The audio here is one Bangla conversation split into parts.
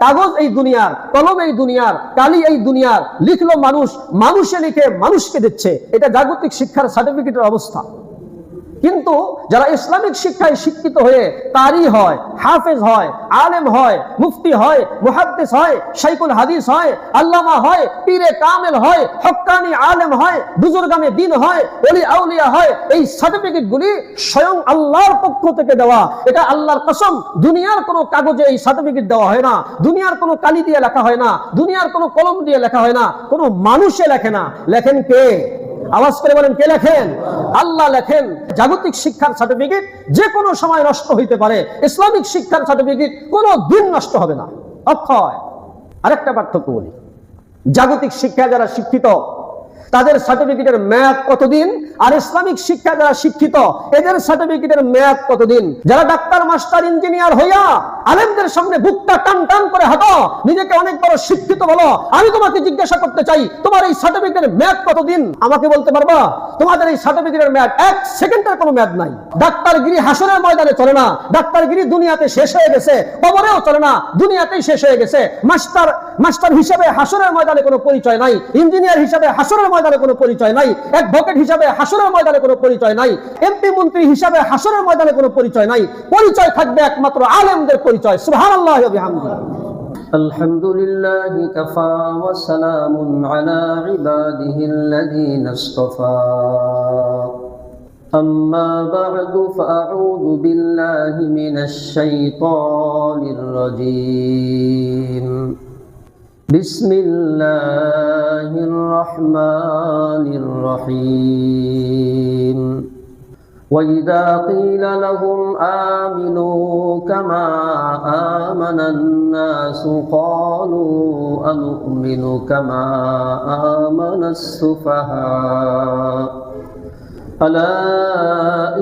কাগজ এই দুনিয়ার, কলম এই দুনিয়ার, কালি এই দুনিয়ার, লিখলো মানুষ, মানুষে লিখে মানুষকে দিচ্ছে। এটা জাগতিক শিক্ষার সার্টিফিকেটের অবস্থা। কিন্তু যারা ইসলামিক শিক্ষায় শিক্ষিত হয়ে কারি হয়, হাফেজ হয়, আলেম হয়, মুফতি হয়, মুহাদ্দিস হয়, শাইখুল হাদিস হয়, আল্লামা হয়, পীরে কামেল হয়, হক্কানি আলেম হয়, বুজুর্গানে দ্বীন হয়, ওলি আউলিয়া হয়, এই সার্টিফিকেটগুলি স্বয়ং আল্লাহর পক্ষ থেকে দেওয়া। এটা আল্লাহর কসম, দুনিয়ার কোনো কাগজে এই সার্টিফিকেট দেওয়া হয় না, দুনিয়ার কোনো কালি দিয়ে লেখা হয় না, দুনিয়ার কোনো কলম দিয়ে লেখা হয় না, কোনো মানুষে লেখে না। লেখেন কে? আওয়াজ করে বলেন, কে লেখেন? আল্লাহ লেখেন। জাগতিক শিক্ষার সার্টিফিকেট যে কোনো সময় নষ্ট হইতে পারে, ইসলামিক শিক্ষার সার্টিফিকেট কোনো দিন নষ্ট হবে না, অক্ষয়। আরেকটা পার্থক্য বলি, জাগতিক শিক্ষায় যারা শিক্ষিত তাদের সার্টিফিকেটের মেয়াদ কতদিন, আর ইসলামিক শিক্ষা যারা শিক্ষিত এদের সার্টিফিকেটের মেয়াদ কতদিন। যারা ডাক্তার, মাস্টার, ইঞ্জিনিয়ার হইয়া আলেমদের সামনে বুকটা টান টান করে হাঁটো, নিজেকে অনেক বড় শিক্ষিত বলো, আমি তোমাকে জিজ্ঞাসা করতে চাই, তোমার এই সার্টিফিকেটের মেয়াদ কতদিন? আমাকে বলতে পারবা? তোমাদের এই সার্টিফিকেটের মেয়াদ 1 সেকেন্ডের কোনো মেয়াদ নাই। ডাক্তারগিরি হাসরের ময়দানে চলে না, ডাক্তারগিরি দুনিয়াতে শেষ হয়ে গেছে, কবরেও চলে না, দুনিয়াতেই শেষ হয়ে গেছে। মাস্টার হিসেবে হাসরের ময়দানে কোনো পরিচয় নাই, ইঞ্জিনিয়ার হিসেবে হাসরের ময়দানে কোনো পরিচয় নাই, অ্যাডভোকেট হিসেবে হাসরের ময়দানে কোনো পরিচয় নাই, এমপি মন্ত্রী হিসেবে হাসরের ময়দানে কোনো পরিচয় নাই। পরিচয় থাকবে একমাত্র আলেমদের পরিচয়। সুবহানাল্লাহ ওয়া বিহামদিহি। আলহামদুলিল্লাহি কাফা ওয়া সালামুন আলা ইবাদিহিল্লাযীনা ইসতাফা। أما بعد فأعوذ بالله من الشيطان الرجيم. بسم الله الرحمن الرحيم. وإذا قيل لهم آمنوا كما آمن الناس قالوا أنؤمن كما آمن السفهاء ألا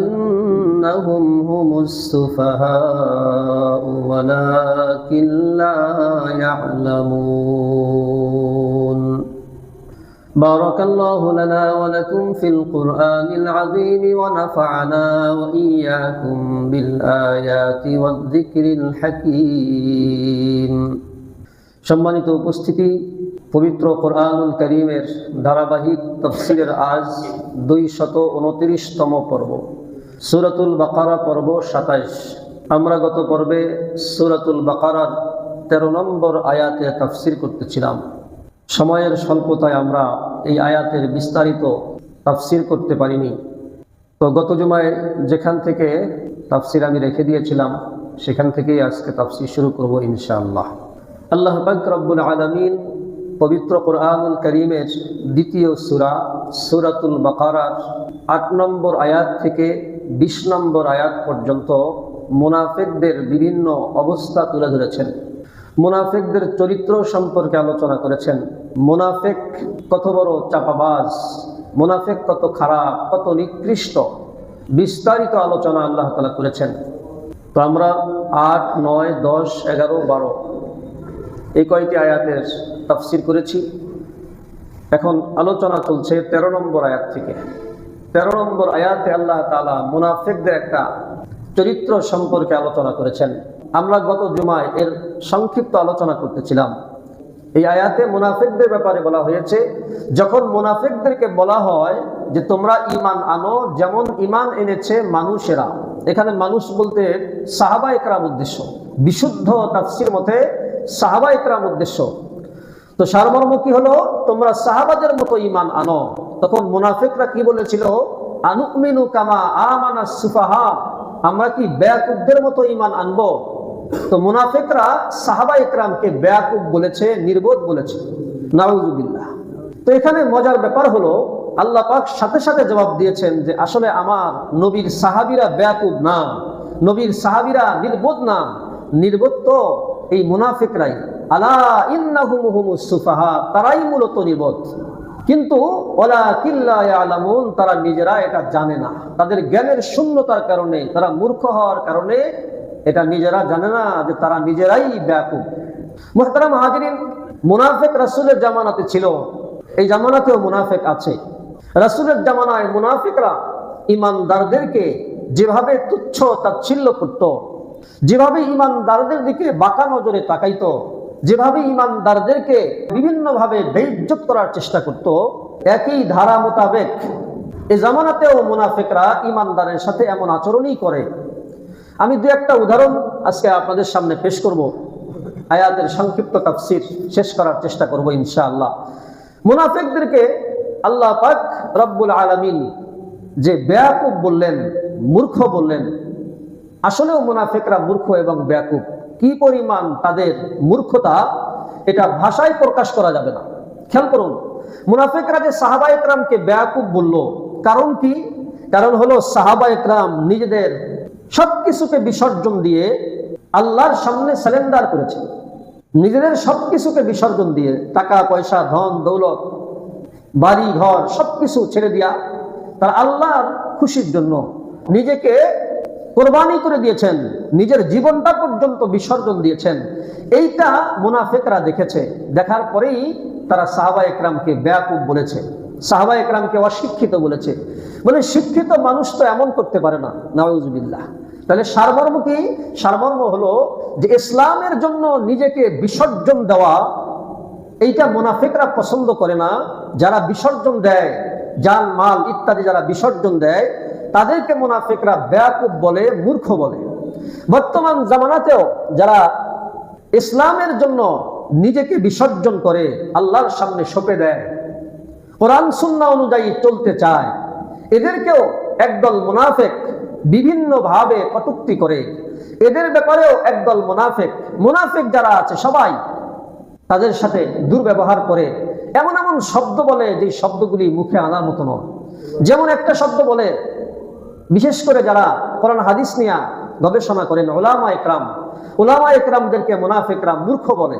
إنهم هم السفهاء ولكن لا يعلمون. بارك الله لنا ولكم في القرآن العظيم ونفعنا وإياكم بالآيات والذكر الحكيم. সম্মানিত উপস্থিতি, পবিত্র কোরআনুল কারীমের ধারাবাহিক তাফসীরের আজ 229তম পর্ব, সূরাতুল বাকারা পর্ব 27। আমরা গত পর্বে সূরাতুল বাকারার 13 নম্বর আয়াতে তাফসীর করতেছিলাম। সময়ের স্বল্পতায় আমরা এই আয়াতের বিস্তারিত তাফসীর করতে পারিনি। তো গত জুমায় যেখান থেকে তাফসীর আমি রেখে দিয়েছিলাম সেখান থেকেই আজকে তাফসীর শুরু করব ইনশাআল্লাহ। আল্লাহ পাক রব্বুল আলামিন পবিত্র কোরআনুল কারীমের দ্বিতীয় সূরা সূরাতুল বাকারার 8 নম্বর আয়াত থেকে 20 নম্বর আয়াত পর্যন্ত মুনাফিকদের বিভিন্ন অবস্থা তুলে ধরেছেন, মুনাফিকদের চরিত্র সম্পর্কে আলোচনা করেছেন। মুনাফিক কত বড় চাপাবাজ, মুনাফিক কত খারাপ, কত নিকৃষ্ট, বিস্তারিত আলোচনা আল্লাহ তাআলা করেছেন। তো আমরা 8, 9, 10, 11, 12 এই কয়টি আয়াতের তাফসীর করেছি। এখন আলোচনা চলছে 13 নম্বর আয়াত থেকে। 13 নম্বর আয়াতে আল্লাহ তাআলা মুনাফিকদের একটা চরিত্র সম্পর্কে আলোচনা করেছেন। আমরা গত জুমায় এর সংক্ষিপ্ত আলোচনা করতেছিলাম। এই আয়াতে মুনাফিকদের ব্যাপারে বলা হয়েছে, যখন মুনাফিকদেরকে বলা হয় যে তোমরা ঈমান আনো যেমন ঈমান এনেছে মানুষেরা, এখানে মানুষ বলতে সাহাবায়ে কেরাম উদ্দেশ্য, বিশুদ্ধ তাফসীর মতে সাহাবায়ে কেরাম উদ্দেশ্য। তো সারমর্ম কি হলো, তোমরা সাহাবাদের মতো ঈমান আনো। তখন মুনাফিকরা কি বলেছিল, আনুমিনু কামা আমানাস সুফাহা, আমরা কি বেয়াকুবদের মতো ঈমান আনবো? তো মুনাফিকরা সাহাবায়ে কেরামকে বেয়াকুব বলেছে, নির্বোধ বলেছে, নাউযুবিল্লাহ। তো এখানে মজার ব্যাপার হলো আল্লাহ পাক সাথে সাথে জবাব দিয়েছেন যে আসলে আমার নবীর সাহাবীরা বেয়াকুব না, নবীর সাহাবীরা নির্বোধ না, নির্বোধ তো এই মুনাফিকরাই। আলা ইন্নাহুম হুমুস সুফাহা, তারাই মূলত নির্বোধ। কিন্তু ওয়ালাকিন লা ইয়ালামুন, তারা নিজেরা এটা জানে না। তাদের জ্ঞানের শূন্যতার কারণে, তারা মূর্খ হওয়ার কারণে এটা নিজেরা জানে না যে তারা নিজেরাই বেয়াকুব। মুহতারাম হাজিরিন, মুনাফিক রাসূলের জামানাতে ছিল, এই জামানাতেও মুনাফিক আছে। রাসূলের জামানায় মুনাফিকরা ঈমানদারদেরকে যেভাবে তুচ্ছ তাচ্ছিল্য করত, যেভাবে ঈমানদারদের দিকে বাঁকা নজরে তাকাইতো, যেভাবে ইমানদারদেরকে বিভিন্নভাবে বেইজ্জত করার চেষ্টা করত, একই ধারা মোতাবেক এই জামানাতেও মুনাফিকরা ইমানদারের সাথে এমন আচরণই করে। আমি দু একটা উদাহরণ আজকে আপনাদের সামনে পেশ করব, আয়াতের সংক্ষিপ্ত তাফসীর শেষ করার চেষ্টা করব ইনশাআল্লাহ। মুনাফিকদেরকে আল্লাহ পাক রব্বুল আলামিন যে বেয়াকুব বললেন, মূর্খ বললেন, আসলেও মুনাফিকরা মূর্খ এবং বেয়াকুব। কি পরিমাণ তাদের মূর্খতা এটা ভাষায় প্রকাশ করা যাবে না। খেয়াল করুন, মুনাফিকরা যে সাহাবা একরামকে বেয়াকুব বলল, কারণ কি? কারণ হলো সাহাবা একরাম নিজেদের সবকিছুকে বিসর্জন দিয়ে আল্লাহর সামনে সারেন্ডার করেছে। নিজেদের সবকিছুকে বিসর্জন দিয়ে, টাকা পয়সা, ধন দৌলত, বাড়ি ঘর সবকিছু ছেড়ে দিয়া তারা আল্লাহর খুশির জন্য নিজেকে কোরবানি করে দিয়েছেন, নিজের জীবনটা পর্যন্ত বিসর্জন দিয়েছেন। এইটা মুনাফিকরা দেখেছে। দেখার পরেই তারা সাহাবা একরামকে বেয়াকুব বলেছে, সাহাবা একরামকে অশিক্ষিত বলেছে। বলে শিক্ষিত মানুষ তো এমন করতে পারে না, নাউজুবিল্লাহ। তাহলে সারমর্ম কি? সারমর্ম হলো যে ইসলামের জন্য নিজেকে বিসর্জন দেওয়া, এইটা মুনাফিকরা পছন্দ করে না। যারা বিসর্জন দেয়, জান মাল ইত্যাদি যারা বিসর্জন দেয়, তাদেরকে মুনাফিকরা বেয়াকুব বলে, মূর্খ বলে। বর্তমান জামানাতেও যারা ইসলামের জন্য নিজেকে বিসর্জন করে, আল্লাহর সামনে সঁপে দেয়, কোরআন সুন্নাহ অনুযায়ী চলতে চায়, এদেরকেও একদল মুনাফিক বিভিন্নভাবে কটূক্তি করে। এদের ব্যাপারেও একদল মুনাফিক যারা আছে সবাই তাদের সাথে দুর্ব্যবহার করে, এমন এমন শব্দ বলে যে শব্দগুলি মুখে আনার মতো নয়। যেমন একটা শব্দ বলে, বিশেষ করে যারা কোরআন হাদিস নিয়ে গবেষণা করেন, উলামা একরামদেরকে মুনাফিকরা মূর্খ বলে,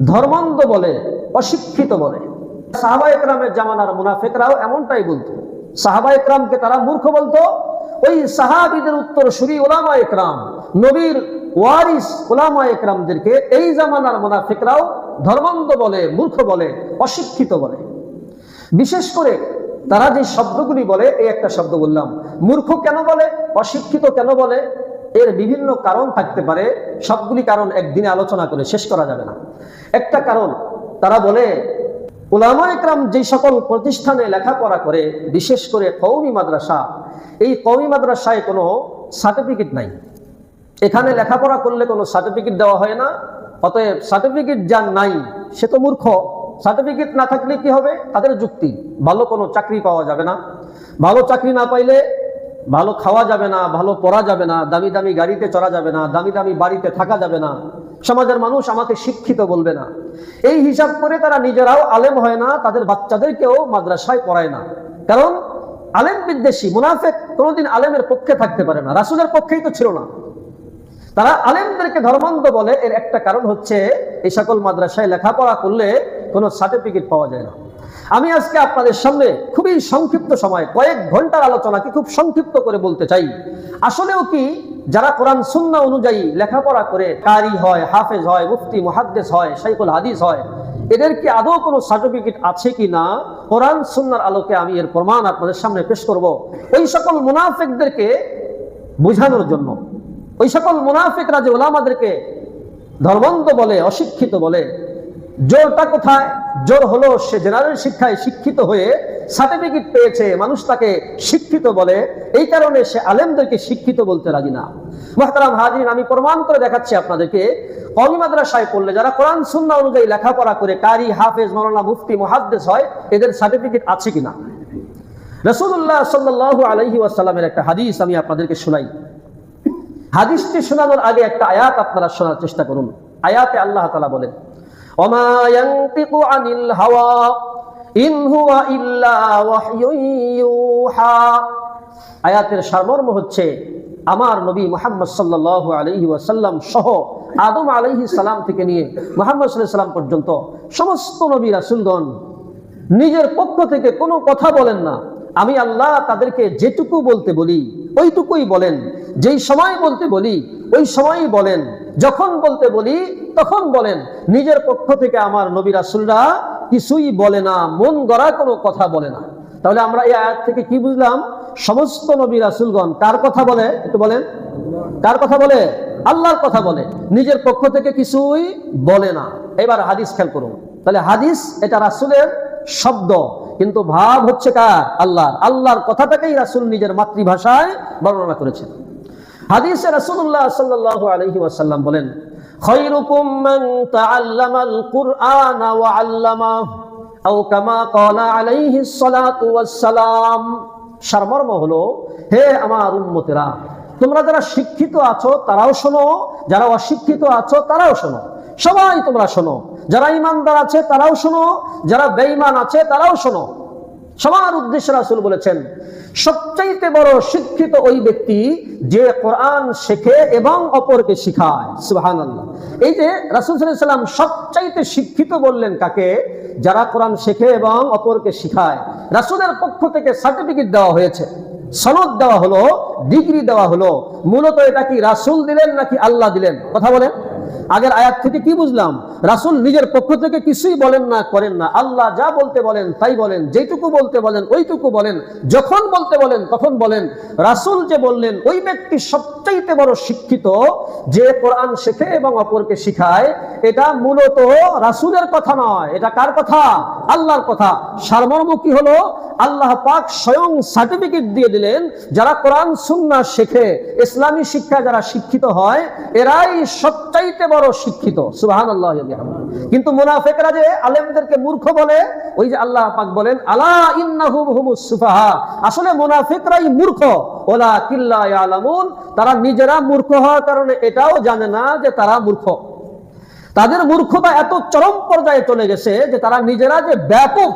ধর্মান্ধ বলে, অশিক্ষিত বলে। সাহাবা একরামের জামানার মুনাফিকরাও এমনটাই বলতো। সাহাবা একরামকে তারা মূর্খ বলতো। ওই সাহাবীদের উত্তরসূরি উলামা একরাম, নবীর ওয়ারিস উলামা একরামদেরকে এই জামানার মুনাফিকরাও ধর্মান্ধ বলে, মূর্খ বলে, অশিক্ষিত বলে। বিশেষ করে তারা যে শব্দগুলি বলে, এই একটা শব্দ বললাম, মূর্খ কেন বলে, অশিক্ষিত কেন বলে, এর বিভিন্ন কারণ থাকতে পারে। সবগুলি কারণ একদিনে আলোচনা করে শেষ করা যাবে না। একটা কারণ, তারা বলে উলামা একরাম যে সকল প্রতিষ্ঠানে লেখাপড়া করে, বিশেষ করে কওমি মাদ্রাসা, এই কওমি মাদ্রাসায় কোনো সার্টিফিকেট নাই। এখানে লেখাপড়া করলে কোনো সার্টিফিকেট দেওয়া হয় না। অতএব সার্টিফিকেট যার নাই সে তো মূর্খ। সার্টিফিকেট না থাকলে কি হবে? তাদের যুক্তি, ভালো কোনো চাকরি পাওয়া যাবে না, ভালো চাকরি না পাইলে ভালো খাওয়া যাবে না, ভালো পড়া যাবে না, দামি দামি গাড়িতে চড়া যাবে না, দামি দামি বাড়িতে থাকা যাবে না, সমাজের মানুষ আমাকে শিক্ষিত বলবে না। এই হিসাব করে তারা নিজেরাও আলেম হয় না, তাদের বাচ্চাদেরকেও মাদ্রাসায় পড়ায় না। কারণ আলেম বিদ্বেষী। মুনাফিক কোনোদিন আলেমের পক্ষে থাকতে পারে না, রাসূলের পক্ষেই তো ছিল না। তারা আলেমদেরকে ধর্মান্ধ বলে। এর একটা কারণ হচ্ছে এই সকল মাদ্রাসায় লেখাপড়া করলে কোনো সার্টিফিকেট পাওয়া যায় না। আমি আজকে আপনাদের সামনে খুবই সংক্ষিপ্ত সময়, কয়েক ঘন্টার আলোচনাকে খুব সংক্ষিপ্ত করে বলতে চাই। আসলেও কি যারা কোরআন সুন্নাহ অনুযায়ী লেখাপড়া করে কারি হয়, হাফেজ হয়, মুফতি মুহাদ্দিস হয়, শাইখুল হাদিস হয়, এদের কি আদৌ কোনো সার্টিফিকেট আছে কি না? কোরআন সুন্নাহর আলোকে আমি এর প্রমাণ আপনাদের সামনে পেশ করব। ওই সকল মুনাফিকদেরকে বোঝানোর জন্য, ওই সকল মুনাফিকরা যে উলামাদেরকে ধর্মান্ধ বলে, অশিক্ষিত বলে, জোরটা কোথায়? জোর হলো সে জেনারেল শিক্ষায় শিক্ষিত হয়ে সার্টিফিকেট পেয়েছে, মানুষ তাকে শিক্ষিত বলে, এই কারণে সে আলেমদেরকে শিক্ষিত বলতে রাজি না। মুহতারাম হাজিরিন, আমি প্রমাণ করে দেখাচ্ছি আপনাদেরকে। কওমি মাদ্রাসায় পড়লে যারা কোরআন সুন্নাহ অনুযায়ী লেখাপড়া করে কারি, হাফেজ, মাওলানা, মুফতি, মুহাদ্দিস হয়, এদের সার্টিফিকেট আছে কিনা? রাসূলুল্লাহ সাল্লাল্লাহু আলাইহি ওয়াসাল্লামের একটা হাদিস আমি আপনাদেরকে শোনাই। হাদিসটি শোনানোর আগে একটা আয়াত আপনারা শোনার চেষ্টা করুন। আয়াতে আল্লাহ তাআলা বলেন, ওমা ইয়ানতিকু আনিল হাওয়া ইন হুয়া ইল্লা ওয়াহয়ুন ইউহা। আয়াতের সারমর্ম হচ্ছে, আমার নবী মুহাম্মদ সাল্লাল্লাহু আলাইহি ওয়াসাল্লাম সহ আদম আলাইহিস সালাম থেকে নিয়ে মুহাম্মদ সাল্লাল্লাহু আলাইহি সাল্লাম পর্যন্ত সমস্ত নবী রাসূলগণ নিজের পক্ষ থেকে কোনো কথা বলেন না। আমি আল্লাহ তাদেরকে যেটুকু বলতে বলি ওইটুকুই বলেন, যেই সময় বলতে বলি ওই সময়ই বলেন, যখন বলতে বলি তখন বলেন। নিজের পক্ষ থেকে আমার নবী রাসূলরা কিছুই বলে না, মন গড়া কোনো কথা বলে না। তাহলে আমরা এই আয়াত থেকে কি বুঝলাম? সমস্ত নবী রাসূলগণ কার কথা বলে? একটু বলেন, কার কথা বলে? আল্লাহর কথা বলে, নিজের পক্ষ থেকে কিছুই বলে না। এবার হাদিস খেয়াল করুন। তাহলে হাদিস এটা রাসূলের শব্দ, কিন্তু ভাব হচ্ছে কার? আল্লাহর। আল্লাহর কথাটাকেই রাসূল নিজের মাতৃভাষায় বর্ণনা করেছেন। হাদিসে রাসূলুল্লাহ সাল্লাল্লাহু আলাইহি ওয়াসাল্লাম বলেন, খায়রুকুম মান তাআল্লামাল কুরআনা ওয়া আল্লামাহু আও কামা ক্বালা আলাইহিস সালাতু ওয়াস সালাম। সারমর্ম হলো, হে আমার উম্মতেরা, তোমরা যারা শিক্ষিত আছো তারাও শোনো, যারা অশিক্ষিত আছো তারাও শোনো, সবাই তোমরা শোনো। যারা ঈমানদার আছে তারাও শোনো, যারা বেঈমান আছে তারাও শোনো। সবার উদ্দেশ্যে রাসূল বলেছেন, সবচাইতে বড় শিক্ষিত ওই ব্যক্তি যে কোরআন শেখে এবং অপরকে শিখায়। সুবহানাল্লাহ। এই যে রাসূল সাল্লাল্লাহু আলাইহি ওয়াসাল্লাম সবচাইতে শিক্ষিত বললেন কাকে? যারা কোরআন শেখে এবং অপরকে শিখায়। রাসূলের পক্ষ থেকে সার্টিফিকেট দেওয়া হয়েছে, সনদ দেওয়া হলো, ডিগ্রি দেওয়া হলো। মূলত এটা কি রাসূল দিলেন নাকি আল্লাহ দিলেন? কথা বলেন। আগের আয়াত থেকে কি বুঝলাম? রাসূল নিজের পক্ষ থেকে কিছুই বলেন না, করেন না। আল্লাহ যা বলতে বলেন তাই বলেন, যেটুকু বলতে বলেন ওইটুকু বলেন, যখন বলতে বলেন তখন বলেন। রাসূল যে বললেন, ওই ব্যক্তি সবচাইতে বড় শিক্ষিত যে কোরআন শেখে এবং অপরকে শিখায়। এটা মূলত রাসূলের কথা নয়, এটা কার কথা? আল্লাহর কথা। সারমর্ম কি হলো? আল্লাহ পাক স্বয়ং সার্টিফিকেট দিয়ে দিলেন, যারা কোরআন সুন্নাহ শেখে, ইসলামী শিক্ষা যারা শিক্ষিত হয়, এরাই সবচাইতে বড় শিক্ষিত। সুবহানাল্লাহ। কিন্তু মুনাফিকরা যে আলেমদেরকে মূর্খ বলে, ওই যে আল্লাহ পাক বলেন, আলা ইন্নাহুম হুমুস সুফাহা। আসলে মুনাফিকরাই মূর্খ, ওয়ালাকিন লা ইয়ালামুন। তারা নিজেরা মূর্খ হওয়ার কারণে এটাও জানে না যে তারা মূর্খ। তাদের মূর্খতা এত চরম পর্যায়ে চলে গেছে যে তারা নিজেরা যে ব্যাপক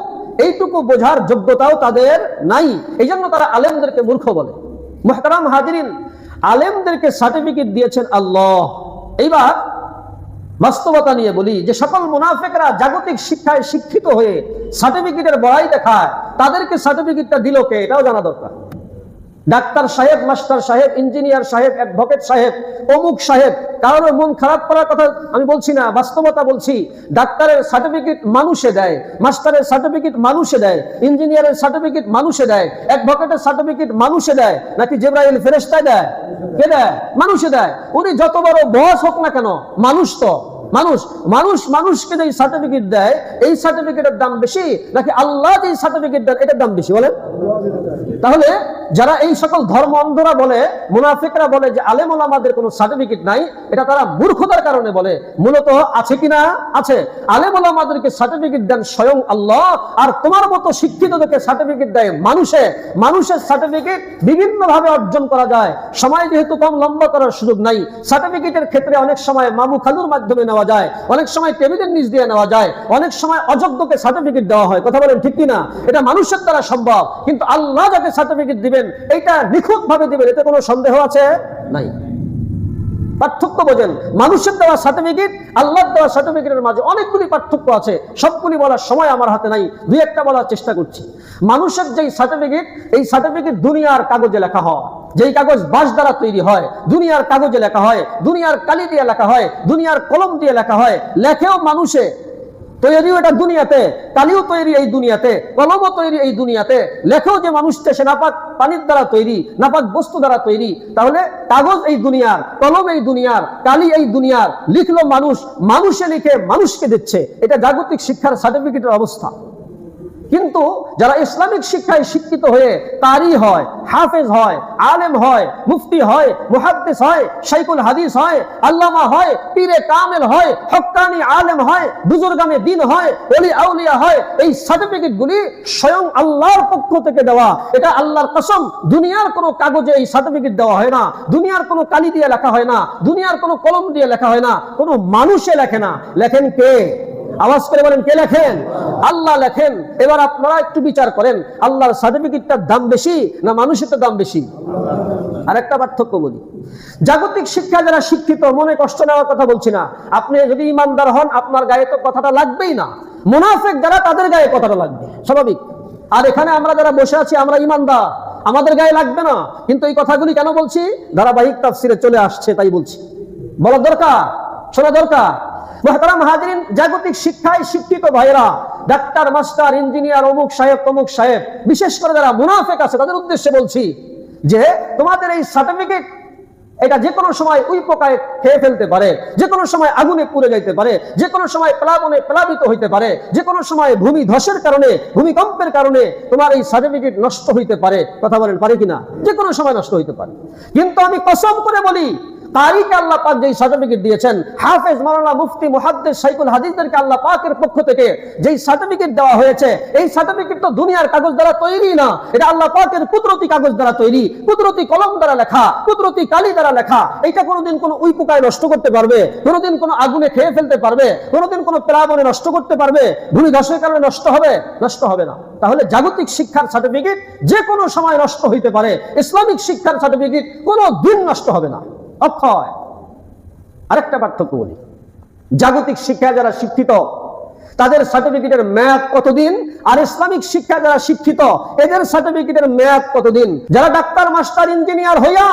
এইটুকু বোঝার যোগ্যতাও তাদের নাই। এই জন্য তারা আলেমদেরকে মূর্খ বলে। মুহতারাম হাজিরিন, আলেমদেরকে সার্টিফিকেট দিয়েছেন আল্লাহ। এইবার বাস্তবতা নিয়ে বলি, যে সকল মুনাফিকরা জাগতিক শিক্ষায় শিক্ষিত হয়ে সার্টিফিকেটের বড়াই দেখায়, তাদেরকে সার্টিফিকেটটা দিল কে? এটাও জানা দরকার। ডাক্তার সাহেব, মাস্টার সাহেব, ইঞ্জিনিয়ার সাহেব, অ্যাডভোকেট সাহেব, অমুক সাহেব, কারোর মন খারাপ করার কথা আমি বলছি না, বাস্তবতা বলছি। ডাক্তারের সার্টিফিকেট মানুষে দেয়, মাস্টারের সার্টিফিকেট মানুষে দেয়, ইঞ্জিনিয়ারের সার্টিফিকেট মানুষে দেয়, অ্যাডভোকেটের সার্টিফিকেট মানুষে দেয়, নাকি জিবরাইল ফেরেশতা দেয়? কে দেয়? মানুষে দেয়। উনি যত বড় বস হোক না কেন, মানুষ তো মানুষকে যে সার্টিফিকেট দেয়, এই সার্টিফিকেটের দাম বেশি নাকি আল্লাহ যে সার্টিফিকেট দেন এটার দাম বেশি? বলেন। তাহলে যারা এই সকল ধর্ম অন্ধরা বলে, মুনাফিকরা বলে যে আলেম ওলামাদের কোনো সার্টিফিকেট নাই, এটা তারা মূর্খতার কারণে বলে। মূলত আছে কিনা? আছে। আলেম ওলামাদেরকে সার্টিফিকেট দেন স্বয়ং আল্লাহ, আর তোমার মতো শিক্ষিতদেরকে সার্টিফিকেট দেয় মানুষে। মানুষের সার্টিফিকেট বিভিন্ন ভাবে অর্জন করা যায়। সময় যেহেতু কম, লম্বা করার সুযোগ নাই। সার্টিফিকেটের ক্ষেত্রে অনেক সময় মামু খালুর মাধ্যমে নেওয়া যায়, অনেক সময় টেবিলের নিচ দিয়ে নেওয়া যায়, অনেক সময় অযোগ্যকে সার্টিফিকেট দেওয়া হয়। কথা বলেন ঠিক কিনা? এটা মানুষের দ্বারা সম্ভব, কিন্তু আল্লাহ যাকে সার্টিফিকেট দিবেন এটা নিখুঁত ভাবে দিবেন, এতে কোনো সন্দেহ আছে? নাই। পার্থক্য বোঝেন। মানুষের দেওয়া সার্টিফিকেট, আল্লাহর দেওয়া সার্টিফিকেটের মাঝে অনেকগুলি পার্থক্য আছে। সবগুলি বলার সময় আমার হাতে নাই, দুই একটা বলার চেষ্টা করছি। মানুষের যেই সার্টিফিকেট, এই সার্টিফিকেট দুনিয়ার কাগজে লেখা হয়। যেই কাগজ বাঁশ দ্বারা তৈরি হয়, দুনিয়ার কাগজে লেখা হয়, দুনিয়ার কালি দিয়ে লেখা হয়, দুনিয়ার কলম দিয়ে লেখা হয়। লেখেও মানুষে, তৈরিও এটা দুনিয়াতে, কালিও তৈরি এই দুনিয়াতে, কলমও তৈরি এই দুনিয়াতে। লেখেও যে মানুষটা সে নাপাক পানির দ্বারা তৈরি, নাপাক বস্তু দ্বারা তৈরি। তাহলে কাগজ এই দুনিয়ার, কলম এই দুনিয়ার, কালি এই দুনিয়ার, লিখলো মানুষ, মানুষে লিখে মানুষকে দিচ্ছে। এটা জাগতিক শিক্ষার সার্টিফিকেটের অবস্থা। কিন্তু যারা ইসলামিক শিক্ষায় শিক্ষিত হয়ে কারি হয়, হাফেজ হয়, আলেম হয়, মুফতি হয়, মুহাদ্দিস হয়, শাইখুল হাদিস হয়, আল্লামা হয়, পীরে কামেল হয়, হক্কানি আলেম হয়, বুজুর্গানে দ্বীন হয়, ওলি আউলিয়া হয়, এই সার্টিফিকেটগুলি স্বয়ং আল্লাহর পক্ষ থেকে দেওয়া। এটা আল্লাহর কসম, দুনিয়ার কোনো কাগজে এই সার্টিফিকেট দেওয়া হয় না, দুনিয়ার কোনো কালি দিয়ে লেখা হয় না, দুনিয়ার কোনো কলম দিয়ে লেখা হয় না, কোনো মানুষে লেখে না। লেখেন কে? আওয়াজ করে বলেন, কে লেখেন? আল্লাহ লেখেন। এবার আপনারা একটু বিচার করেন, আল্লাহর সার্টিফিকেটটার দাম বেশি না মানুষের দাম বেশি? আরেকটা পার্থক্য বলি, জাগতিক শিক্ষা যারা শিক্ষিত, মনে কষ্ট নেওয়ার কথা বলছি না। আপনি যদি ইমানদার হন, আপনার গায়ে তো কথাটা লাগবেই না। মুনাফিক যারা, তাদের গায়ে কথাটা লাগবে, স্বাভাবিক। আর এখানে আমরা যারা বসে আছি, আমরা ইমানদার, আমাদের গায়ে লাগবে না। কিন্তু এই কথাগুলি কেন বলছি? ধারাবাহিক তাফসিরে চলে আসছে তাই বলছি। বলা দরকার, শোনা দরকার। মুহতারাম হাজিরিন, জাগতিক শিক্ষায় শিক্ষিত ভাইরা, ডাক্তার, মাস্টার, ইঞ্জিনিয়ার, অমুক সাহেব, তমুক সাহেব, বিশেষ করে যারা মুনাফিক আছে তাদের উদ্দেশ্যে বলছি যে তোমাদের এই সার্টিফিকেট এটা যে কোনো সময় ওই পোকায় খেয়ে ফেলতে পারে, যে কোনো সময় আগুনে পুড়ে যাইতে পারে, যে কোনো সময় প্লাবনে প্লাবিত হইতে পারে, যে কোনো সময় ভূমি ধসের কারণে, ভূমিকম্পের কারণে তোমার এই সার্টিফিকেট নষ্ট হইতে পারে। কথা বলেন, পারে কিনা? যে কোনো সময় নষ্ট হইতে পারে। কিন্তু আমি কসম করে বলি, কারিকে আল্লাহ পাক যেই সার্টিফিকেট দিয়েছেন, হাফেজ, মাওলানা, মুফতি, মুহাদ্দিস, শাইখুল হাদিসদেরকে আল্লাহ পাকের পক্ষ থেকে যেই সার্টিফিকেট দেওয়া হয়েছে, এই সার্টিফিকেট তো দুনিয়ার কাগজ দ্বারা তৈরি না, এটা আল্লাহ পাকের কুদরতি কাগজ দ্বারা তৈরি, কুদরতি কলম দ্বারা লেখা, কুদরতি কালি দ্বারা লেখা। এটা কোনোদিন কোনো উই পোকায় নষ্ট করতে পারবে? কোনোদিন কোনো আগুনে খেয়ে ফেলতে পারবে? কোনোদিন কোনো প্লাবনে নষ্ট করতে পারবে? ভূমি ধসের কারণে নষ্ট হবে? নষ্ট হবে না। তাহলে জাগতিক শিক্ষার সার্টিফিকেট যে কোনো সময় নষ্ট হইতে পারে, ইসলামিক শিক্ষার সার্টিফিকেট কোনো দিন নষ্ট হবে না, অক্ষয়। আরেকটা পার্থক্য বলি, জাগতিক শিক্ষায় যারা শিক্ষিত তাদের সার্টিফিকেটের মেয়াদ কতদিন, আর ইসলামিক শিক্ষা যারা শিক্ষিত এদের সার্টিফিকেটের মেয়াদ কতদিন। যারা ডাক্তার, মাস্টার, ইঞ্জিনিয়ার হইয়া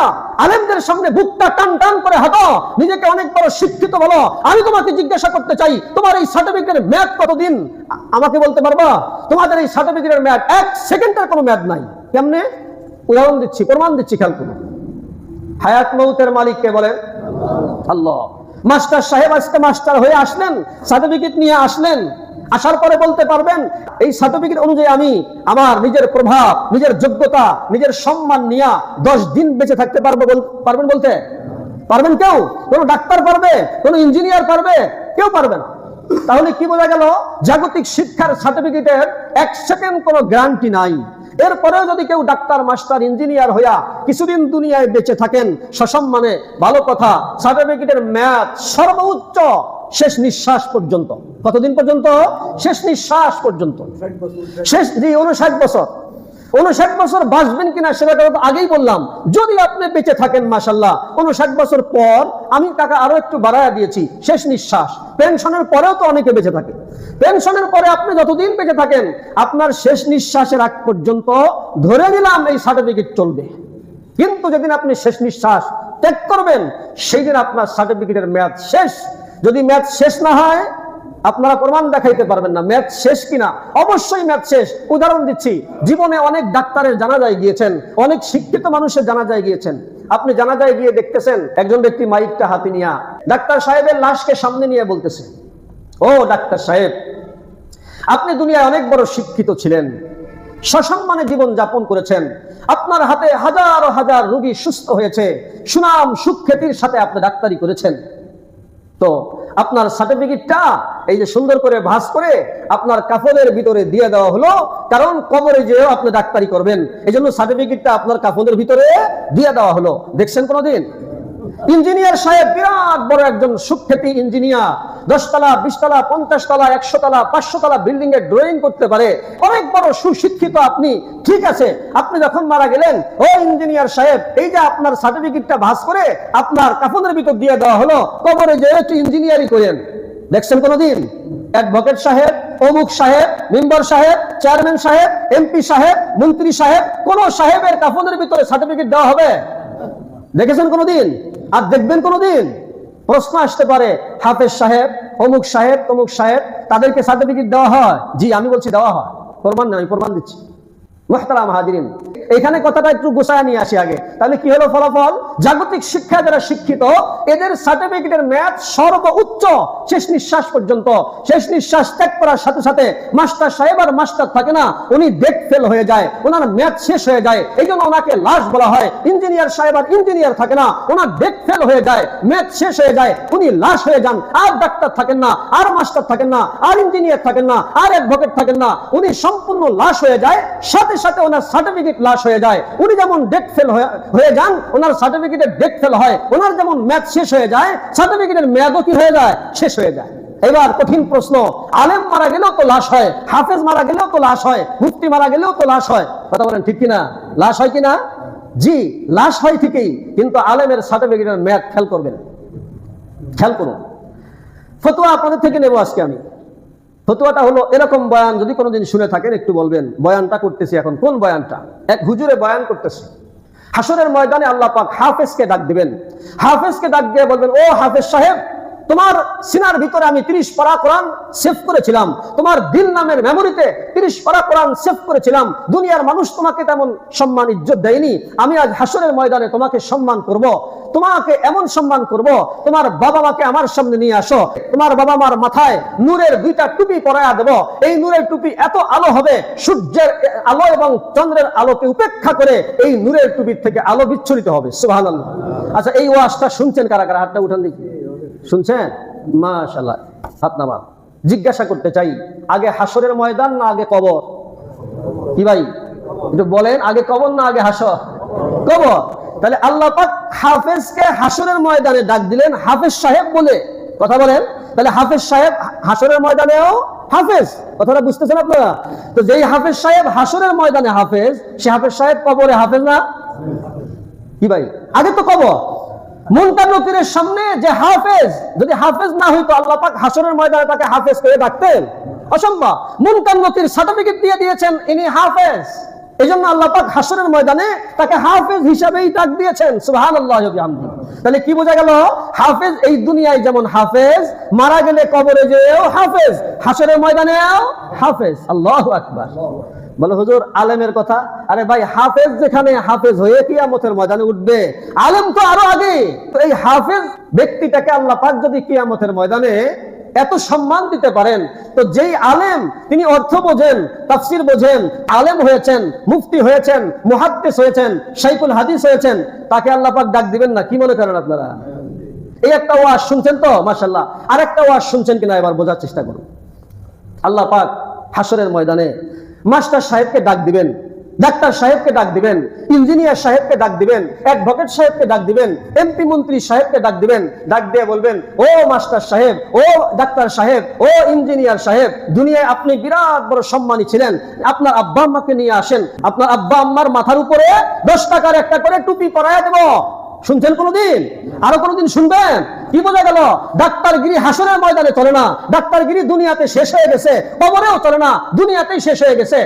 আলেমদের সামনে বুকটা টান টান করে হাঁটো, নিজেকে অনেক বড় শিক্ষিত বলো, আমি তোমাকে জিজ্ঞাসা করতে চাই, তোমার এই সার্টিফিকেটের মেয়াদ কতদিন? আমাকে বলতে পারবা? তোমাদের এই সার্টিফিকেটের মেয়াদ 1 সেকেন্ডের কোনো মেয়াদ নাই। কেমনে? উদাহরণ দিচ্ছি, প্রমাণ দিচ্ছি, খেয়াল করুন। হায়াত মৌতের মালিক কে বলেন? আল্লাহ। মাস্টার সাহেব আজকে মাস্টার হয়ে আসলেন, সার্টিফিকেট নিয়ে আসলেন, আসার পরে বলতে পারবেন এই সার্টিফিকেট অনুযায়ী আমি আমার নিজের প্রভাব, নিজের যোগ্যতা, নিজের সম্মান নিয়ে 10 দিন বেঁচে থাকতে পারবেন বলতে পারবেন? কেউ? কোন ডাক্তার পারবে? কোন ইঞ্জিনিয়ার পারবে? কেউ পারবে না। তাহলে কি বোঝা গেল? জাগতিক শিক্ষার সার্টিফিকেটের 1 সেকেন্ড কোনো গ্যারান্টি নাই। এরপরেও যদি কেউ ডাক্তার, মাস্টার, ইঞ্জিনিয়ার হইয়া কিছুদিন দুনিয়ায় বেঁচে থাকেন সসম্মানে, ভালো কথা, সার্টিফিকেটের মেয়াদ সর্বোচ্চ শেষ নিঃশ্বাস পর্যন্ত। কতদিন পর্যন্ত? শেষ নিঃশ্বাস পর্যন্ত। শেষ 59 বছর। 59 বছর বাঁচবেন কিনা সেটা তো আগেই বললাম। যদি আপনি বেঁচে থাকেন মাশাআল্লাহ, 59 বছর পর আমি টাকা আরো একটু বাড়ায়া দিয়েছি, শেষ নিঃশ্বাস। পেনশনের পরেও তো অনেকে বেঁচে থাকে। পেনশনের পরে আপনি যতদিন বেঁচে থাকেন, আপনার শেষ নিঃশ্বাসের আগ পর্যন্ত ধরে নিলাম এই সার্টিফিকেট চলবে। কিন্তু যেদিন আপনি শেষ নিঃশ্বাস ত্যাগ করবেন, সেই দিন আপনার সার্টিফিকেটের মেয়াদ শেষ। যদি মেয়াদ শেষ না হয়, আপনারা প্রমাণ দেখাইতে পারবেন না মেয়াদ শেষ কিনা। অবশ্যই মেয়াদ শেষ। উদাহরণ দিচ্ছি, জীবনে অনেক ডাক্তারের জানাজায় গিয়েছেন, অনেক শিক্ষিত মানুষের জানাজায় গিয়েছেন। আপনি জানাজায় গিয়ে দেখতেছেন একজন ব্যক্তি মাইকটা হাতে নিয়ে ডাক্তার সাহেবের লাশকে সামনে নিয়ে বলতেছে, ও ডাক্তার সাহেব, আপনি দুনিয়ায় অনেক বড় শিক্ষিত ছিলেন, সসম্মানে জীবন যাপন করেছেন, আপনার হাতে হাজার হাজার রোগী সুস্থ হয়েছে, সুনাম সুখ্যাতির সাথে আপনি ডাক্তারি করেছেন। তো আপনার সার্টিফিকেটটা এই যে সুন্দর করে ভাঁজ করে আপনার কাফনের ভিতরে দিয়ে দেওয়া হলো, কারণ কবরে যেও আপনি ডাক্তারি করবেন, এই জন্য সার্টিফিকেটটা আপনার কাফনের ভিতরে দিয়ে দেওয়া হলো। দেখছেন কোনোদিন? ইঞ্জিনিয়ার সাহেব বিরাট বড় একজন সুখ্যাতি ইঞ্জিনিয়ার, 10 তলা, 20 তলা, 50 তলা, 100 তলা, 500 তলা বিল্ডিং এর ড্রয়িং করতে পারে, অনেক বড় সুশিক্ষিত আপনি। ঠিক আছে, আপনি যখন মারা গেলেন, ও ইঞ্জিনিয়ার সাহেব, এই যে আপনার সার্টিফিকেটটা ভাঁজ করে আপনার কাফনের ভিতর দিয়ে দেওয়া হলো, কবরে যে একটু ইঞ্জিনিয়ারিং করেন। দেখছেন কোনোদিন? অ্যাডভোকেট সাহেব, অমুক সাহেব, মেম্বার সাহেব, চেয়ারম্যান সাহেব, এমপি সাহেব, মন্ত্রী সাহেব, কোন সাহেবের কাফনের ভিতরে সার্টিফিকেট দেওয়া হবে? দেখেছেন কোনোদিন? আর দেখবেন কোনোদিন? প্রশ্ন আসতে পারে, হাফেজ সাহেব, অমুক সাহেব, তমুক সাহেব, তাদেরকে সার্টিফিকেট দেওয়া হয়? জি, আমি বলছি দেওয়া হয়। প্রমাণ নেই, প্রমাণ দিচ্ছি। মুহতারাম হাজিরিন, এখানে কথাটা একটু গোছায় নিয়ে আসি আগে। তাহলে কি হলো ফলাফল? জাগতিক শিক্ষা যারা শিক্ষিত এদের সার্টিফিকেটের মেয়াদ সর্বোচ্চ শেষ নিঃশ্বাস পর্যন্ত। শেষ নিঃশ্বাস ত্যাগ করার সাথে সাথে মাস্টার সাহেব আর মাস্টার থাকে না, উনি ডেট ফেল হয়ে যায়, ওনার মেয়াদ শেষ হয়ে যায়, এই জন্য ওনাকে লাশ বলা হয়। ইঞ্জিনিয়ার সাহেব আর ইঞ্জিনিয়ার থাকে না, ওনার ডেট ফেল হয়ে যায়, মেয়াদ শেষ হয়ে যায়, উনি লাশ হয়ে যান। আর ডাক্তার থাকেন না, আর মাস্টার থাকেন না, আর ইঞ্জিনিয়ার থাকেন না, আর অ্যাডভোকেট থাকেন না, উনি সম্পূর্ণ লাশ হয়ে যায়। সাথে সাথে ওনার সার্টিফিকেট লাশ হয়ে যায়। উনি যেমন ডেট ফেল হয়ে যান, ওনার সার্টিফিকেটের ডেট ফেল হয়। ওনার যেমন মেয়াদ শেষ হয়ে যায়, সার্টিফিকেটের মেয়াদও কি হয়ে যায়? শেষ হয়ে যায়। এবার কঠিন প্রশ্ন, আলেম মারা গেলেও তো লাশ হয়, হাফেজ মারা গেলেও তো লাশ হয়, মুফতি মারা গেলেও তো লাশ হয়। কথা বলেন ঠিক কিনা? লাশ হয় কিনা? জি, লাশ হয় ঠিকই, কিন্তু আলেমের সার্টিফিকেটের মেয়াদ খেয়াল করবেন, খেয়াল করুন। ফতোয়া আপনাদের থেকে নেব আজকে আমি। ফতোয়াটা হলো এরকম, বয়ান যদি কোনোদিন শুনে থাকেন একটু বলবেন। বয়ানটা করতেছি এখন, কোন বয়ানটা? এক হুজুরে বয়ান করতেছে, হাসরের ময়দানে আল্লাহ পাক হাফেজকে ডাক দিবেন। হাফেজকে ডাক দিয়ে বলবেন, ও হাফেজ সাহেব, তোমার সিনার ভিতরে আমি 30 পারা কোরআন সেভ করেছিলাম, তোমার দিল নামের মেমোরিতে 30 পারা কোরআন সেভ করেছিলাম। দুনিয়ার মানুষ তোমাকে তেমন সম্মান ইজ্জত দেয়নি, আমি আজ হাসরের ময়দানে তোমাকে সম্মান করব, তোমাকে এমন সম্মান করব, তোমার বাবা মাকে আমার সামনে নিয়ে আসো, তোমার বাবা মার মাথায় নূরের 2টা টুপি পরায়া দেব। এই নূরের টুপি এত আলো হবে, সূর্যের আলো এবং চন্দ্রের আলোকে উপেক্ষা করে এই নূরের টুপির থেকে আলো বিচ্ছুরিত হবে। সুবহানাল্লাহ। আচ্ছা, এই ওয়াজটা শুনছেন কারা কারা? হাতটা উঠান দেখি। শুনছেন? মাশাআল্লাহ, হাত নামান। জিজ্ঞাসা করতে চাই, আগে হাসরের ময়দান না আগে কবর? কি ভাই একটু বলেন, আগে কবর না আগে হাসর? কবর। তাহলে আল্লাহ পাক হাফেজকে হাসরের ময়দানে ডাক দিলেন হাফেজ সাহেব বলে। কথা বলেন, তাহলে হাফেজ সাহেব হাসরের ময়দানেও হাফেজ। কথাটা বুঝতেছেন আপনারা? তো যেই হাফেজ সাহেব হাসরের ময়দানে হাফেজ, সে হাফেজ সাহেব কবরে হাফেজ না? কি ভাই, আগে তো কবর। মুনকার নকিরের সামনে যে হাফেজ, যদি হাফেজ না হইতো আল্লাহ পাক হাসরের ময়দানে তাকে হাফেজ করে ডাকতেন? অসম্ভব। মুনকার নকির সার্টিফিকেট দিয়ে দিয়েছেন ইনি হাফেজ, এজন্য আল্লাহ পাক হাসরের ময়দানে তাকে হাফেজ হিসাবেই ডাক দিয়েছেন। সুবহানাল্লাহি ওয়া বিহামদিহি। তাহলে কি বোঝা গেল? হাফেজ এই দুনিয়ায় যেমন হাফেজ, মারা গেলে কবরে যেও হাফেজ, হাসরের ময়দানেও হাফেজ। আল্লাহু আকবার। বলে হুজুর আলেমের কথা। আরে ভাই, হাফেজ যেখানে হাফেজ হয়ে কিয়ামতের ময়দানে উঠবে, আলেম তো আরো আগে। তো এই হাফেজ ব্যক্তিটাকে আল্লাহ পাক যদি কিয়ামতের ময়দানে এত সম্মান দিতে পারেন, তো যেই আলেম তিনি অর্থ বোঝেন, তাফসীর বোঝেন, আলেম হয়েছেন, মুফতি হয়েছেন, মুহাদ্দিস হয়েছেন, শাইখুল হাদিস হয়েছেন, তাকে আল্লাহ পাক ডাক দিবেন না? কি মনে করেন আপনারা? এই একটা ওয়াজ শুনছেন তো মাশাআল্লাহ, আরেকটা ওয়াজ শুনছেন কিনা এবার বোঝার চেষ্টা করুন। আল্লাহ পাক হাসরের ময়দানে মাস্টার সাহেবকে ডাক দিবেন, ডাক্তার সাহেবকে ডাক দিবেন, ইঞ্জিনিয়ার সাহেবকে ডাক দিবেন, অ্যাডভোকেট সাহেবকে ডাক দিবেন, এমপি মন্ত্রী সাহেবকে ডাক দিবেন। ডাক দিয়ে বলবেন, ও মাস্টার সাহেব, ও ডাক্তার সাহেব, ও ইঞ্জিনিয়ার সাহেব, দুনিয়ায় আপনি বিরাট বড় সম্মানী ছিলেন, আপনার আব্বা আম্মাকে নিয়ে আসেন, আপনার আব্বা আম্মার মাথার উপরে 10 টাকার একটা করে টুপি পরায়া দেব। শুনছেন কোনদিন? আরো কোনদিন শুনবেন? কি বোঝা গেল? ডাক্তারগিরি হাসরের ময়দানে চলে না, ডাক্তারগিরি দুনিয়াতে শেষ হয়ে গেছে, কবরেও চলে না, দুনিয়াতেই শেষ হয়ে গেছে।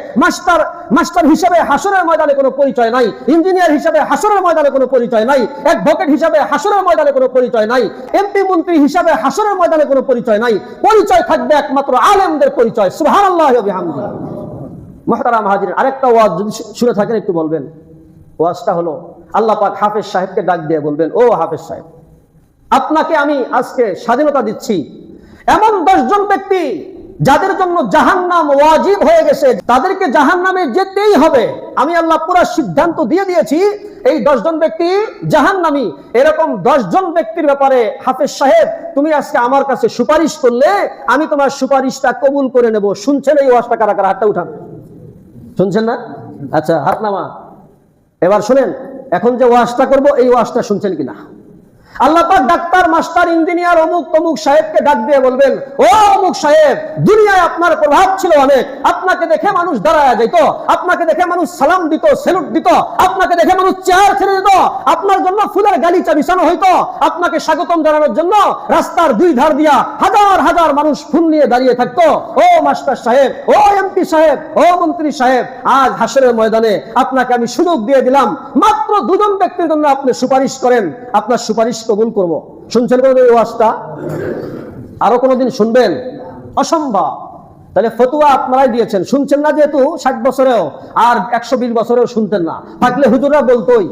মাস্টার হিসাবে হাসরের ময়দানে কোনো পরিচয় নাই, ইঞ্জিনিয়ার হিসাবে হাসরের ময়দানে কোনো পরিচয় নাই, অ্যাডভোকেট হিসাবে হাসরের ময়দানে কোনো পরিচয় নাই, এমপি মন্ত্রী হিসাবে হাসরের ময়দানে কোনো পরিচয় নাই। পরিচয় থাকবে একমাত্র আলেমদের পরিচয়। সুবহানাল্লাহি ওয়া বিহামদিহি। মুহতারাম হাজিরিন, আরেকটা ওয়াজ যদি শুনে থাকেন একটু বলবেন। ওয়াজটা হলো, আল্লাহ পাক হাফেজ সাহেবকে ডাক দিয়ে বলবেন, ও হাফেজ সাহেব, আপনাকে আমি আজকে স্বাধীনতা দিচ্ছি। এমন 10 জন ব্যক্তি যাদের জন্য জাহান্নাম ওয়াজিব হয়ে গেছে, তাদেরকে জাহান্নামে যেতেই হবে। আমি আল্লাহ পুরো সিদ্ধান্ত দিয়ে দিয়েছি, এই 10 জন ব্যক্তি জাহান্নামী। এরকম 10 জন ব্যক্তির ব্যাপারে হাফেজ সাহেব তুমি আজকে আমার কাছে সুপারিশ করলে আমি তোমার সুপারিশটা কবুল করে নেব। শুনছেন এই ওয়াজটা? কারা কারা হাতটা উঠান। শুনছেন না? আচ্ছা, হাত নামা। এবার শুনেন, এখন যে ওয়াজটা করব এই ওয়াজটা শুনছেন কিনা? আল্লাহ পাক ডাক্তার, মাস্টার, ইঞ্জিনিয়ার, অমুক তমুক সাহেবকে ডাক দিয়ে বলবেন, ও অমুক সাহেব, দুনিয়ায় আপনার প্রভাব ছিল অনেক, আপনাকে দেখে মানুষ দাঁড়ায় যেত, আপনাকে দেখে মানুষ সালাম দিত, স্যালুট দিত, আপনাকে দেখে মানুষ চেয়ার ছেড়ে দিত, আপনার জন্য ফুলের গালিচা বিছানো হইতো, আপনাকে স্বাগতম জানানোর জন্য রাস্তার 2 ধার দিয়া হাজার হাজার মানুষ ফুল নিয়ে দাঁড়িয়ে থাকতো। ও মাস্টার সাহেব, ও এমপি সাহেব, ও মন্ত্রী সাহেব, আজ হাসরের ময়দানে আপনাকে আমি সুযোগ দিয়ে দিলাম, মাত্র 2 জন ব্যক্তির জন্য আপনি সুপারিশ করেন, আপনার সুপারিশ কবুল করব। শুনছেন কোন এই ওয়াজটা? আরো কোনদিন শুনবেন? অসম্ভব। তাহলে ফতোয়া আপনারাই দিয়েছেন, শুনছেন না যেহেতু 60 বছরেও আর 120 বছরেও শুনতেন না, থাকলে হুজুররা বলতোই।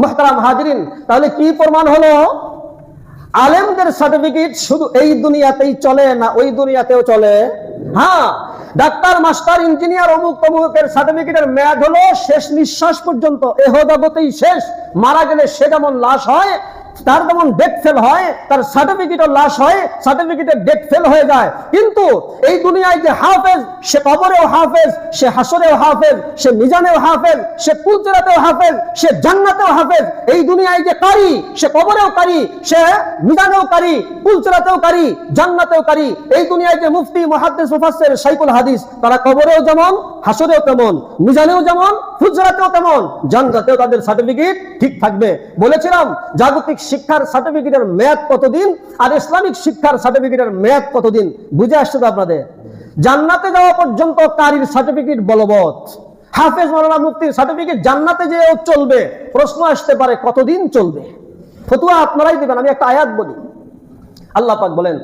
মুহতারাম হাজিরিন, তাহলে কি প্রমাণ হলো? আলেমদের সার্টিফিকেট শুধু এই দুনিয়াতেই চলে না, ওই দুনিয়াতেও চলে। হ্যাঁ, ডাক্তার, মাস্টার, ইঞ্জিনিয়ার, অমুক তমুকের সার্টিফিকেটের মেয়াদ হলো শেষ নিঃশ্বাস পর্যন্ত, এহ জগতেই শেষ। মারা গেলে সে যেমন লাশ হয়, তার যেমন ডেট ফেল হয়, তার সার্টিফিকেটও লাশ হয়, সার্টিফিকেটের ডেট ফেল হয়ে যায়। কিন্তু এই দুনিয়ায় যে হাফেজ, সে কবরেও হাফেজ, সে হাসরেও হাফেজ, সে মিজানেও হাফেজ, সে পুলসিরাতেও হাফেজ, সে জান্নাতেও হাফেজ। এই দুনিয়ায় যে কারি, সে কবরেও কারি, সে মিজানেও কারি, পুলসিরাতেও কারি, জান্নাতেও কারি। এই দুনিয়ায় যে মুফতি, মুহাদ্দিস, মুফাসসির, শাইখুল হাদিস, তারা কবরেও যেমন, হাসরেও তেমন, মিজানেও যেমন, পুলসিরাতেও তেমন, জান্নাতেও তাদের সার্টিফিকেট ঠিক থাকবে। বলেছিলাম জাগতিক শিক্ষার সার্টিফিকেটের মেয়াদ কতদিন আর ইসলামিক শিক্ষার সার্টিফিকেটের মেয়াদ কতদিন বুঝে আসছে তো আপনাদের? জান্নাতে যাওয়া পর্যন্ত কারির সার্টিফিকেট বলবৎ, হাফেজ, মাওলানা, মুফতির সার্টিফিকেট জান্নাতে যেও চলবে। প্রশ্ন আসতে পারে কতদিন চলবে? ফতোয়া আপনারাই দিবেন। আমি একটা আয়াত বলি, আল্লাহ পাক বলেন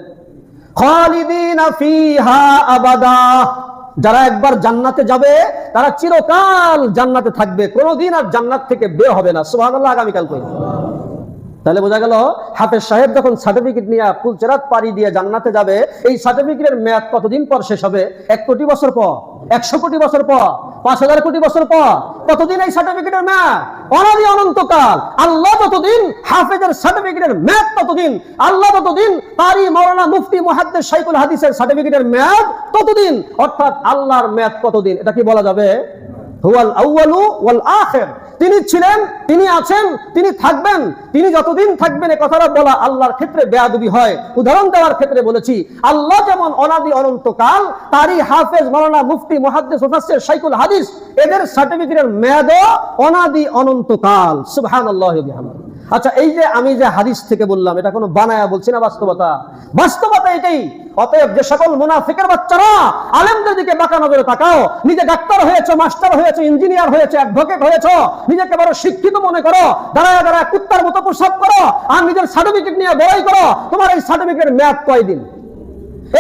খালিদিনা ফিহা আবাদা, যারা একবার জান্নাতে যাবে তারা চিরকাল জান্নাতে থাকবে, কোনোদিন আর জান্নাত থেকে বের হবে না। সুবহানাল্লাহ, আগামীকাল কই। তাহলে বোঝা গেল হাফেজ সাহেব যখন সার্টিফিকেট নিয়ে পুলচেরাত পাড়ি দিয়ে জান্নাতে যাবে, এই সার্টিফিকেটের মেয়াদ কতদিন পর শেষ হবে? 1 কোটি বছর পর, 100 কোটি বছর পর, 5000 কোটি বছর পর? কতদিন এই সার্টিফিকেটের মেয়াদ? অনাদি অনন্তকাল। আল্লাহ যতদিন, হাফেজের সার্টিফিকেটের মেয়াদ ততদিন। আল্লাহ যতদিন, কারি, মাওলানা, মুফতি, মুহাদ্দিস, শাইখুল হাদিসের সার্টিফিকেটের মেয়াদ ততদিন। অর্থাৎ আল্লাহর মেয়াদ কতদিন? এটা কি বলা যাবে? হুয়াল আউয়ালু ওয়াল আখির, তিনি ছিলেন, তিনি আছেন, তিনি থাকবেন। তিনি যতদিন থাকবেন এ কথাটা বলা আল্লাহর ক্ষেত্রে বেয়াদবি হয়। উদাহরণ দেওয়ার ক্ষেত্রে বলেছি, আল্লাহ যেমন অনাদি অনন্তকাল, তারই হাফেজ, মাওলানা, মুফতি, মুহাদ্দিস, মুফাসসির, শাইখুল হাদিস এদের সার্টিফিকেটের মেয়াদও অনাদি অনন্তকাল। সুবহানাল্লাহি ওয়া বিহামদিহি। আচ্ছা, এই যে আমি যে হাদিস থেকে বললাম, এটা কোনো বানায়া বলছি না, বাস্তবতা। বাস্তবতা এটাই। অতএব যে সকল মুনাফিকের বাচ্চারা আলেমদের দিকে বাঁকা নজরে তাকাও, নিজে ডাক্তার হয়েছে, মাস্টার হয়েছে, ইঞ্জিনিয়ার হয়েছে, অ্যাডভোকেট হয়েছে, নিজেকে বড় শিক্ষিত মনে করো, দাঁড়ায় দাঁড়ায় কুত্তার মতো প্রসাব করো, আর নিজের সার্টিফিকেট নিয়ে বড়াই করো, তোমার এই সার্টিফিকেটের মেয়াদ কয়দিন?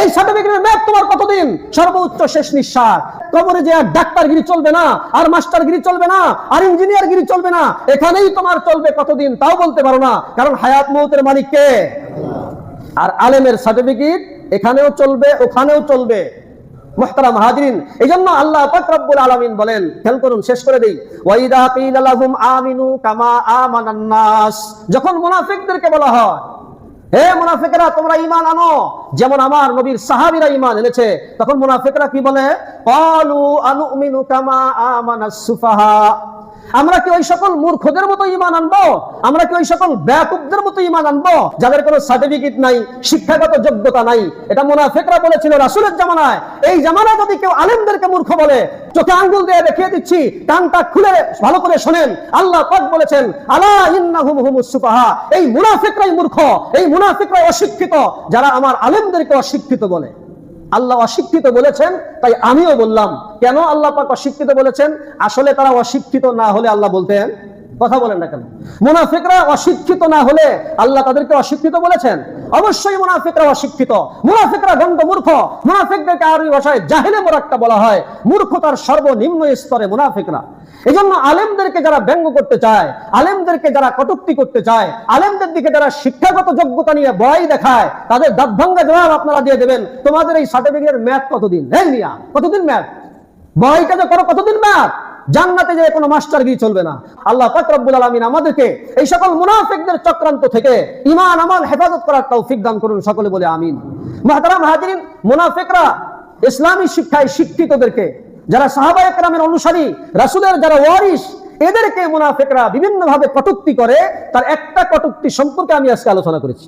এই সার্টিফিকেটের মেয়াদ তোমার কতদিন? সর্বোচ্চ শেষ নিঃশ্বাস। কবরে যে আর ডাক্তারগিরি চলবে না, আর মাস্টারগিরি চলবে না, আর ইঞ্জিনিয়ারগিরি চলবে না, এখানেই তোমার চলবে কতদিন তাও বলতে পারো না, কারণ হায়াত মউতের মালিক কে? আর আলেমের সার্টিফিকেট এখানেও চলবে, ওখানেও চলবে। মুহতারাম হাজিরিন, এইজন্য আল্লাহ পাক রব্বুল আলামিন বলেন, খেয়াল করুন, শেষ করে দেই, ওয়াইদা কিলা লাহুম আমিনু কামা আমানান নাস, যখন মুনাফিকদেরকে বলা হয়, হে মুনাফিকরা তোমরা ঈমান আনো যেমন আমার নবীর সাহাবীরা ঈমান এনেছে, তখন মুনাফিকরা কি বলে? ক্বালু আনুমিনু কামা আমানাস সুফাহা, আমরা কি ওই সকল মূর্খদের মতো ঈমান আনবো? আমরা কি ওই সকল বেয়াকুবদের মতো ঈমান আনবো যাদের কোনো সার্টিফিকেট নাই, শিক্ষাগত যোগ্যতা নাই? এটা মুনাফিকরা বলেছিল রাসূলের জামানায়। এই জামানায় যদি কেউ আলেমদেরকে মূর্খ বলে, চোখে আঙ্গুল দিয়ে দেখিয়ে দিচ্ছি, কানটা খুলে ভালো করে শোনেন, আল্লাহ পাক বলেছেন, আলা ইন্নাহুম হুমুস সুফাহা, এই মুনাফিকরাই মূর্খ, এই মুনাফিকরাই অশিক্ষিত, যারা আমার আলেমদেরকে অশিক্ষিত বলে। আল্লাহ অশিক্ষিত বলেছেন, তাই আমিও বললাম। কেন আল্লাহ পাক অশিক্ষিত বলেছেন? আসলে তারা অশিক্ষিত না হলে আল্লাহ বলতেন? কথা বলেন না কেন? মুনাফিকরা অশিক্ষিত না হলে আল্লাহ তাদেরকে অশিক্ষিত বলেছেন? অবশ্যই মুনাফিকরা অশিক্ষিত, মুনাফিকরা গণ্ড মূর্খ। মুনাফিকদেরকে আরবি ভাষায় জাহিলে মুরাক্কাব বলা হয়, মূর্খতার সর্বনিম্ন স্তরে মুনাফিকরা। এজন্য আলেমদেরকে যারা ব্যঙ্গ করতে চায়, আলেমদেরকে যারা কটূক্তি করতে চায়, আলেমদের দিকে যারা শিক্ষাগত যোগ্যতা নিয়ে বড়াই দেখায়, তাদের দাঁত ভাঙ্গা জবাব আপনারা দিয়ে দেবেন, তোমাদের এই সার্টিফিকেটের মেয়াদ কতদিন? এই মিয়া, কতদিন মেয়াদ? বড়াইটা যে করো, কতদিন মেয়াদ? জান্নাতে যে কোনো মাস্টারগিরি চলবে না। আল্লাহ পাক রব্বুল আলামিন আমাদেরকে এই সকল মুনাফিকদের চক্রান্ত থেকে ঈমান আমল হেফাজত করার তৌফিক দান করুন, সকলে বলে আমিন। মুহতারাম হাজিরিন, মুনাফিকরা ইসলামী শিক্ষায় শিক্ষিতদেরকে, যারা সাহাবায়ে কেরামের অনুসারী, রাসূলের যারা ওয়ারিস, এদেরকে মুনাফিকরা বিভিন্ন ভাবে কটূক্তি করে। তার একটা কটূক্তি সম্পর্কে আমি আজকে আলোচনা করেছি,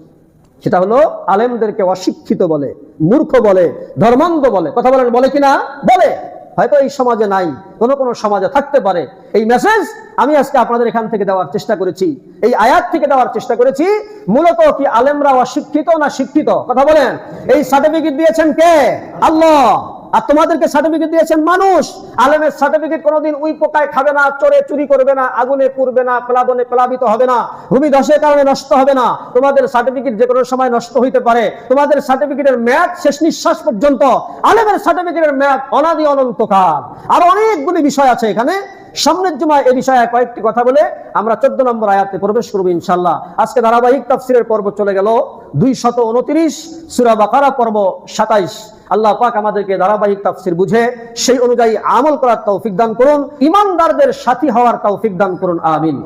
সেটা হলো আলেমদেরকে অশিক্ষিত বলে, মূর্খ বলে, ধর্মান্ধ বলে। কথা বলেন, বলে কিনা? বলে। হয়তো এই সমাজে নাই, কোন কোন সমাজে থাকতে পারে। এই মেসেজ আমি আজকে আপনাদের এখান থেকে দেওয়ার চেষ্টা করেছি, এই আয়াত থেকে দেওয়ার চেষ্টা করেছি। মূলত কি আলেমরা অশিক্ষিত না শিক্ষিত? কথা বলেন। এই সার্টিফিকেট দিয়েছেন কে? আল্লাহ। আর তোমাদেরকে সার্টিফিকেট দিয়েছেন মানুষ। আলেমের সার্টিফিকেট কোনোদিন উই পোকায় খাবে না, চোরে চুরি করবে না, আগুনে পুড়বে না, প্লাবনে প্লাবিত হবে না, ভূমিধসের কারণে নষ্ট হবে না। তোমাদের সার্টিফিকেট যে কোনো সময় নষ্ট হইতে পারে। তোমাদের সার্টিফিকেটের মেয়াদ শেষ নিঃশ্বাস পর্যন্ত। আলেমের সার্টিফিকেটের মেয়াদ অনাদি অনন্তকাল। আর অনেকগুলি বিষয় আছে এখানে। সামনের জুমায় এই বিষয়ে কয়েকটি কথা বলে আমরা 14 নম্বর আয়াতে প্রবেশ করব ইনশাআল্লাহ। আজকে ধারাবাহিক তাফসীরের পর্ব চলে গেল 229, সূরা বাকারা পর্ব 27। আল্লাহ পাক আমাদেরকে ধারাবাহিক তাফসীর বুঝে সেই অনুযায়ী আমল করার তৌফিক দান করুন, ঈমানদারদের সাথী হওয়ার তৌফিক দান করুন, আমিন।